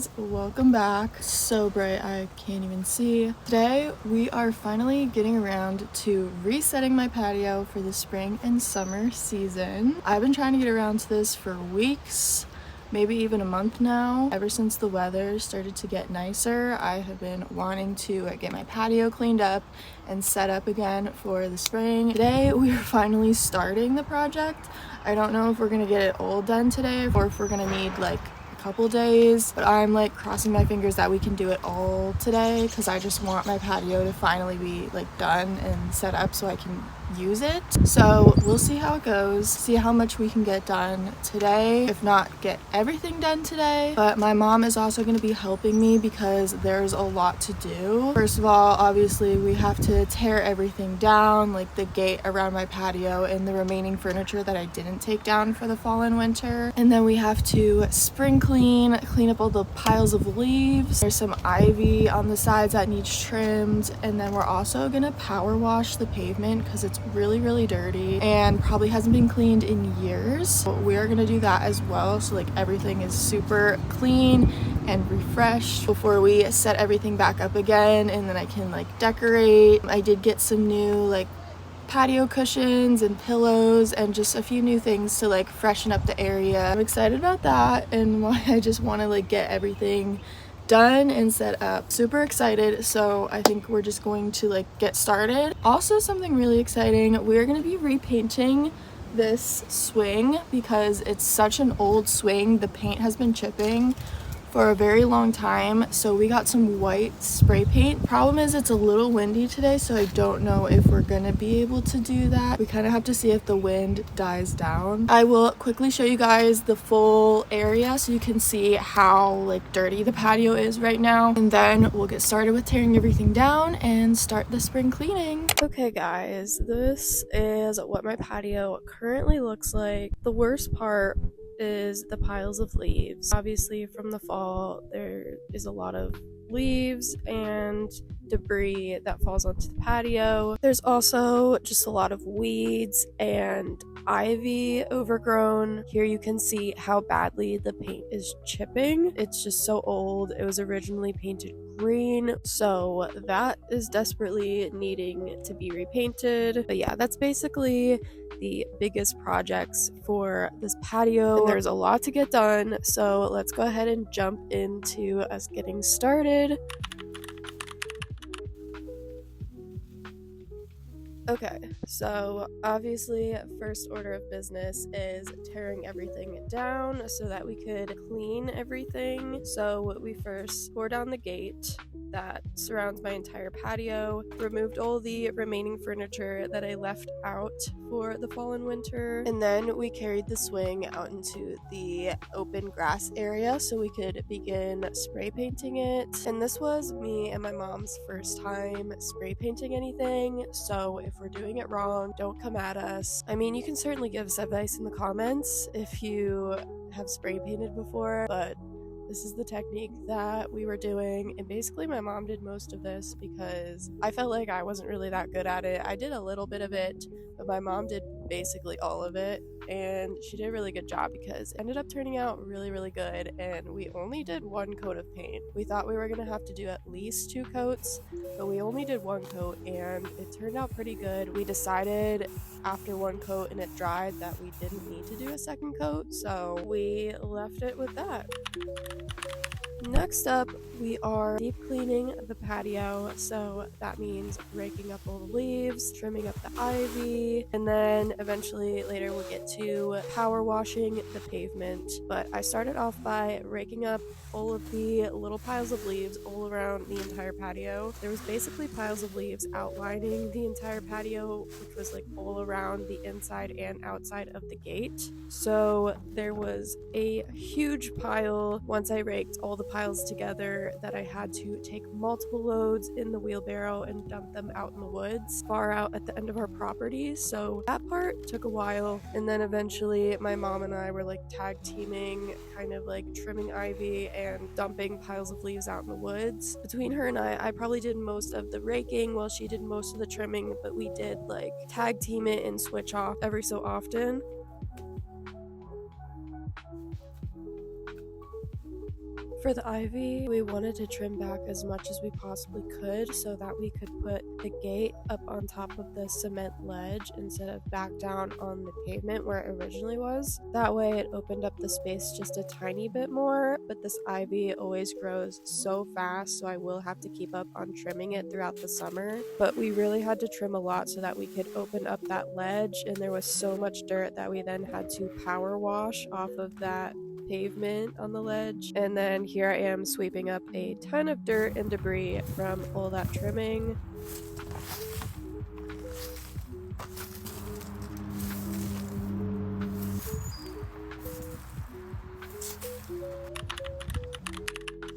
guys, welcome back. So bright I can't even see. Today we are finally getting around to resetting my patio for the spring and summer season. I've been trying to get around to this for weeks, maybe even a month now. Ever since the weather started to get nicer, I have been wanting to get my patio cleaned up and set up again for the spring. Today we are finally starting the project. I don't know if we're gonna get it all done today or if we're gonna need like a couple days, but I'm like crossing my fingers that we can do it all today because I just want my patio to finally be like done and set up so I can use it. So we'll see how it goes, see how much we can get done today, if not get everything done today. But my mom is also going to be helping me because there's a lot to do. First of all, obviously we have to tear everything down, like the gate around my patio and the remaining furniture that I didn't take down for the fall and winter. And then we have to spring clean up all the piles of leaves. There's some ivy on the sides that needs trimmed, and then we're also gonna power wash the pavement because it's really dirty and probably hasn't been cleaned in years. So we're gonna do that as well, so like everything is super clean and refreshed before we set everything back up again, and then I can like decorate. I did get some new like patio cushions and pillows and just a few new things to like freshen up the area. I'm excited about that and why I just want to like get everything done and set up. Super excited, so I think we're just going to like get started. Also, something really exciting, we're going to be repainting this swing because it's such an old swing. The paint has been chipping for a very long time, so we got some white spray paint. Problem is it's a little windy today, so I don't know if we're gonna be able to do that. We kind of have to see if the wind dies down. I will quickly show you guys the full area so you can see how like dirty the patio is right now, and then we'll get started with tearing everything down and start the spring cleaning. Okay guys, this is what my patio currently looks like. The worst part is the piles of leaves. Obviously from the fall there is a lot of leaves and debris that falls onto the patio. There's also just a lot of weeds and ivy overgrown. Here you can see how badly the paint is chipping. It's just so old. It was originally painted green, so that is desperately needing to be repainted. But yeah, that's basically the biggest projects for this patio, and there's a lot to get done, so let's go ahead and jump into us getting started. Okay, so obviously first order of business is tearing everything down so that we could clean everything. So we first tore down the gate that surrounds my entire patio, removed all the remaining furniture that I left out for the fall and winter, and then we carried the swing out into the open grass area so we could begin spray painting it. And this was me and my mom's first time spray painting anything, so if we're doing it wrong, don't come at us. I mean, you can certainly give us advice in the comments if you have spray painted before, but this is the technique that we were doing, and basically my mom did most of this because I felt like I wasn't really that good at it. I did a little bit of it, but my mom did basically all of it, and she did a really good job because it ended up turning out really good, and we only did one coat of paint. We thought we were gonna have to do at least 2 coats, but we only did 1 coat, and it turned out pretty good. We decided after 1 coat and it dried that we didn't need to do a second coat, so we left it with that. Next up, we are deep cleaning the patio, so that means raking up all the leaves, trimming up the ivy, and then eventually later we'll get to power washing the pavement. But I started off by raking up all of the little piles of leaves all around the entire patio. There was basically piles of leaves outlining the entire patio, which was like all around the inside and outside of the gate. So there was a huge pile once I raked all the piles together that I had to take multiple loads in the wheelbarrow and dump them out in the woods far out at the end of our property. So that part took a while, and then eventually my mom and I were like tag teaming, kind of like trimming ivy and dumping piles of leaves out in the woods. Between her and I probably did most of the raking while she did most of the trimming, but we did like tag team it and switch off every so often. For the ivy, we wanted to trim back as much as we possibly could so that we could put the gate up on top of the cement ledge instead of back down on the pavement where it originally was. That way it opened up the space just a tiny bit more, but this ivy always grows so fast, so I will have to keep up on trimming it throughout the summer. But we really had to trim a lot so that we could open up that ledge, and there was so much dirt that we then had to power wash off of that pavement on the ledge. And then here I am sweeping up a ton of dirt and debris from all that trimming.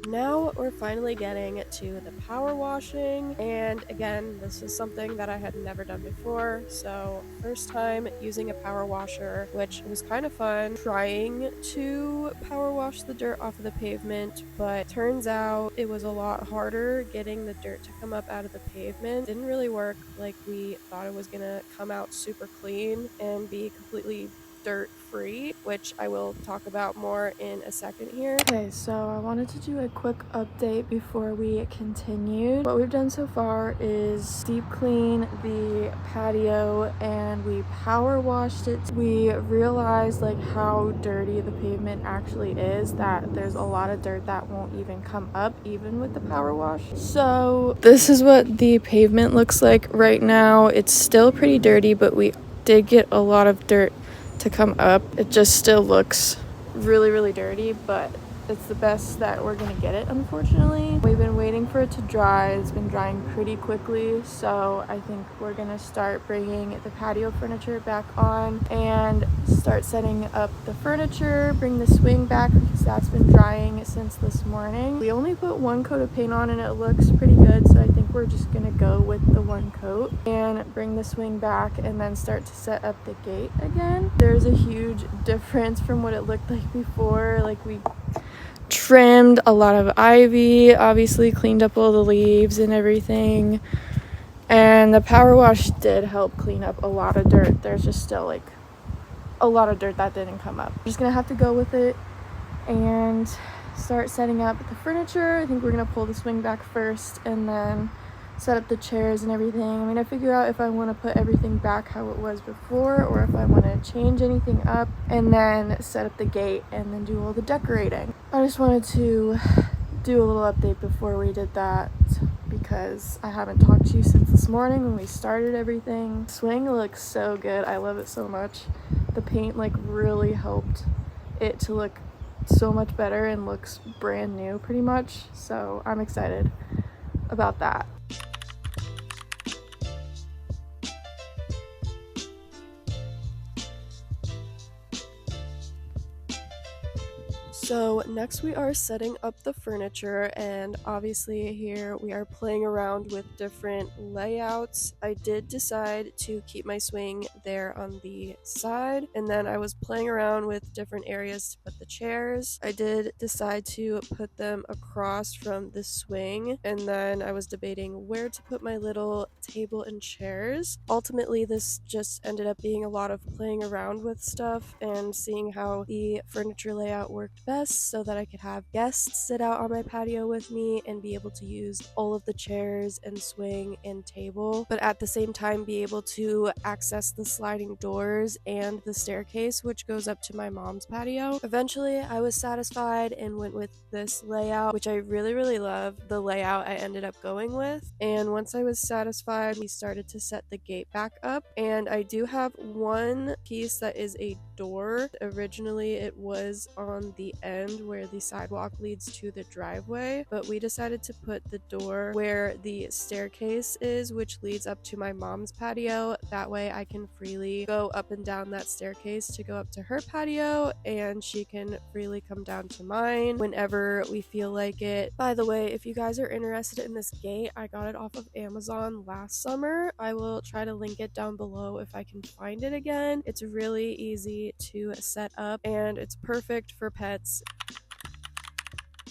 Now we're finally getting to the power washing, and again, this is something that I had never done before, so first time using a power washer, which was kind of fun trying to power wash the dirt off of the pavement, but turns out it was a lot harder getting the dirt to come up out of the pavement. Didn't really work like we thought it was gonna come out super clean and be completely dirt free, which I will talk about more in a second here. Okay, so I wanted to do a quick update before we continue. What we've done so far is deep clean the patio and we power washed it. We realized like how dirty the pavement actually is, that there's a lot of dirt that won't even come up even with the power wash. So this is what the pavement looks like right now. It's still pretty dirty, but we did get a lot of dirt to come up. It just still looks really dirty, but it's the best that we're gonna get it, unfortunately. We've been waiting for it to dry. It's been drying pretty quickly, so I think we're gonna start bringing the patio furniture back on and start setting up the furniture, bring the swing back because that's been drying since this morning. We only put one coat of paint on and it looks pretty good, so I think we're just gonna go with the one coat and bring the swing back and then start to set up the gate again. There's a huge difference from what it looked like before. Like, we trimmed a lot of ivy, obviously cleaned up all the leaves and everything, and the power wash did help clean up a lot of dirt. There's just still like a lot of dirt that didn't come up. I'm just gonna have to go with it and start setting up the furniture. I think we're gonna pull the swing back first and then set up the chairs and everything. I'm gonna figure out if I want to put everything back how it was before or if I want to change anything up, and then set up the gate and then do all the decorating. I just wanted to do a little update before we did that because I haven't talked to you since this morning when we started everything. Swing looks so good. I love it so much. The paint like really helped it to look so much better and looks brand new pretty much, so I'm excited about that. So next we are setting up the furniture, and obviously here we are playing around with different layouts. I did decide to keep my swing there on the side, and then I was playing around with different areas to put the chairs. I did decide to put them across from the swing, and then I was debating where to put my little table and chairs. Ultimately, this just ended up being a lot of playing around with stuff and seeing how the furniture layout worked best so that I could have guests sit out on my patio with me and be able to use all of the chairs and swing and table, but at the same time be able to access the sliding doors and the staircase which goes up to my mom's patio. Eventually I was satisfied and went with this layout, which I really love the layout I ended up going with. And once I was satisfied, we started to set the gate back up, and I do have one piece that is a door. Originally it was on the end where the sidewalk leads to the driveway, but we decided to put the door where the staircase is, which leads up to my mom's patio. That way I can freely go up and down that staircase to go up to her patio, and she can freely come down to mine whenever we feel like it. By the way, if you guys are interested in this gate, I got it off of Amazon last summer. I will try to link it down below if I can find it again. It's really easy to set up and it's perfect for pets.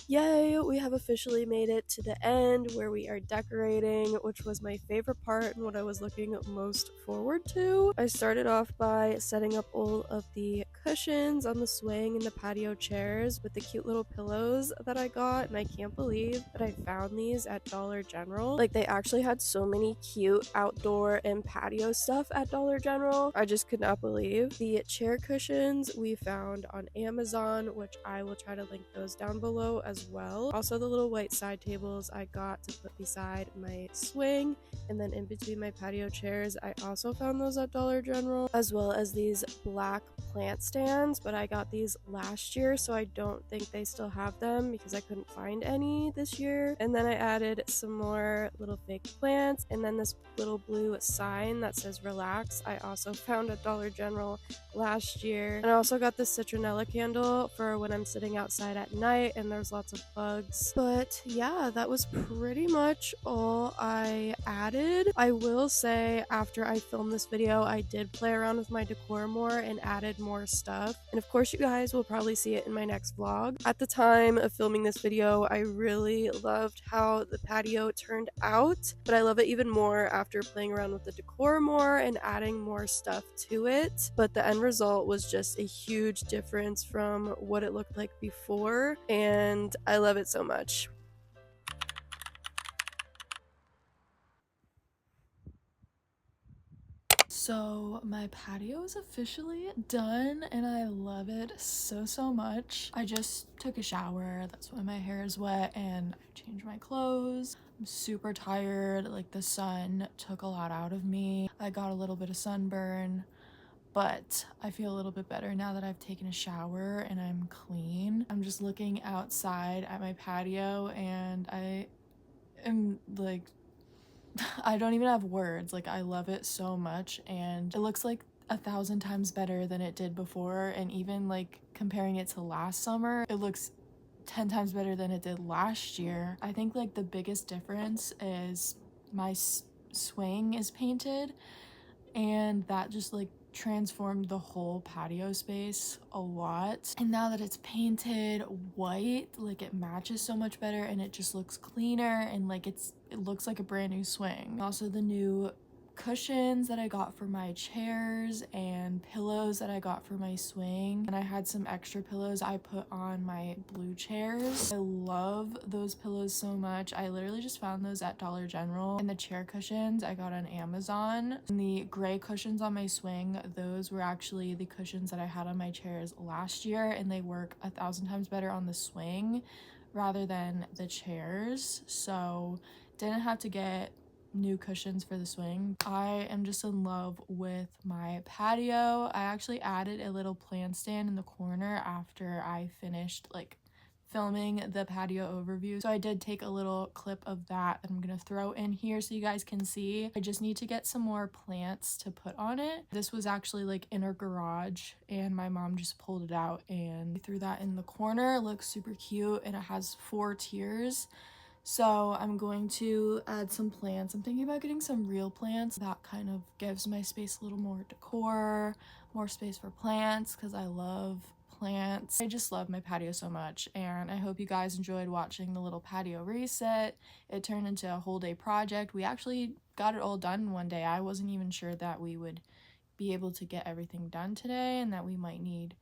Yay, we have officially made it to the end where we are decorating, which was my favorite part and what I was looking most forward to. I started off by setting up all of the cushions on the swing and the patio chairs with the cute little pillows that I got, and I can't believe that I found these at Dollar General. Like, they actually had so many cute outdoor and patio stuff at Dollar General. I just could not believe. The chair cushions we found on Amazon, which I will try to link those down below as well. Also, the little white side tables I got to put beside my swing and then in between my patio chairs. I also found those at Dollar General, as well as these black plant stands, but I got these last year, so I don't think they still have them because I couldn't find any this year. And then I added some more little fake plants, and then this little blue sign that says relax I also found at Dollar General last year. And I also got this citronella candle for when I'm sitting outside at night and there's lots of bugs. But yeah, that was pretty much all I added. I will say, after I filmed this video, I did play around with my decor more and added more stuff. And of course, you guys will probably see it in my next vlog. At the time of filming this video, I really loved how the patio turned out, but I love it even more after playing around with the decor more and adding more stuff to it. But the end result was just a huge difference from what it looked like before, and I love it so much. So my patio is officially done and I love it so much. I just took a shower, that's why my hair is wet, and I changed my clothes. I'm super tired, like the sun took a lot out of me. I got a little bit of sunburn, but I feel a little bit better now that I've taken a shower and I'm clean. I'm just looking outside at my patio and I am like I don't even have words. Like, I love it so much, and it looks like 1,000 times better than it did before. And even like comparing it to last summer, it looks 10 times better than it did last year. I think like the biggest difference is my swing is painted, and that just like transformed the whole patio space a lot. And now that it's painted white, like it matches so much better and it just looks cleaner, and like it looks like a brand new swing. Also, the new cushions that I got for my chairs and pillows that I got for my swing, and I had some extra pillows I put on my blue chairs. I love those pillows so much. I literally just found those at Dollar General. And the chair cushions I got on Amazon. And the gray cushions on my swing, those were actually the cushions that I had on my chairs last year, and they work 1,000 times better on the swing rather than the chairs, so didn't have to get new cushions for the swing. I am just in love with my patio. I actually added a little plant stand in the corner after I finished like filming the patio overview, so I did take a little clip of that I'm gonna throw in here so you guys can see. I just need to get some more plants to put on it. This was actually like in our garage and my mom just pulled it out and threw that in the corner. It looks super cute and it has 4 tiers. So I'm going to add some plants. I'm thinking about getting some real plants. That kind of gives my space a little more decor, more space for plants, because I love plants. I just love my patio so much, and I hope you guys enjoyed watching the little patio reset. It turned into a whole day project. We actually got it all done in one day. I wasn't even sure that we would be able to get everything done today and that we might need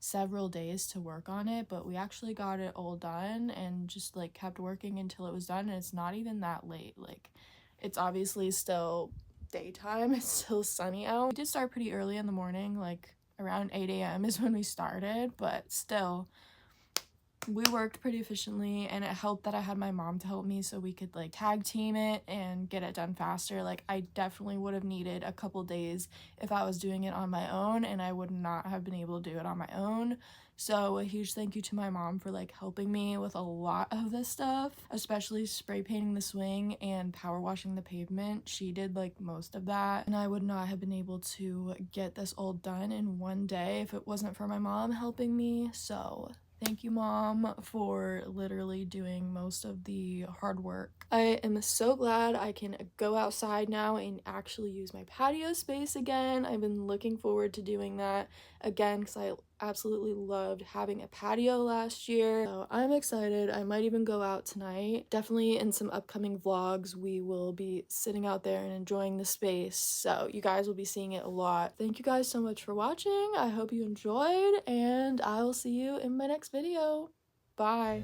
several days to work on it, but we actually got it all done and just like kept working until it was done. And it's not even that late. Like, it's obviously still daytime, it's still sunny out. We did start pretty early in the morning, like around 8 a.m. is when we started, but still we worked pretty efficiently, and it helped that I had my mom to help me so we could like tag team it and get it done faster. Like, I definitely would have needed a couple days if I was doing it on my own, and I would not have been able to do it on my own. So a huge thank you to my mom for like helping me with a lot of this stuff, especially spray painting the swing and power washing the pavement. She did like most of that, and I would not have been able to get this all done in one day if it wasn't for my mom helping me. So thank you, Mom, for literally doing most of the hard work. I am so glad I can go outside now and actually use my patio space again. I've been looking forward to doing that again because absolutely loved having a patio last year. So I'm excited. I might even go out tonight. Definitely in some upcoming vlogs, we will be sitting out there and enjoying the space. So you guys will be seeing it a lot. Thank you guys so much for watching. I hope you enjoyed, and I will see you in my next video. Bye.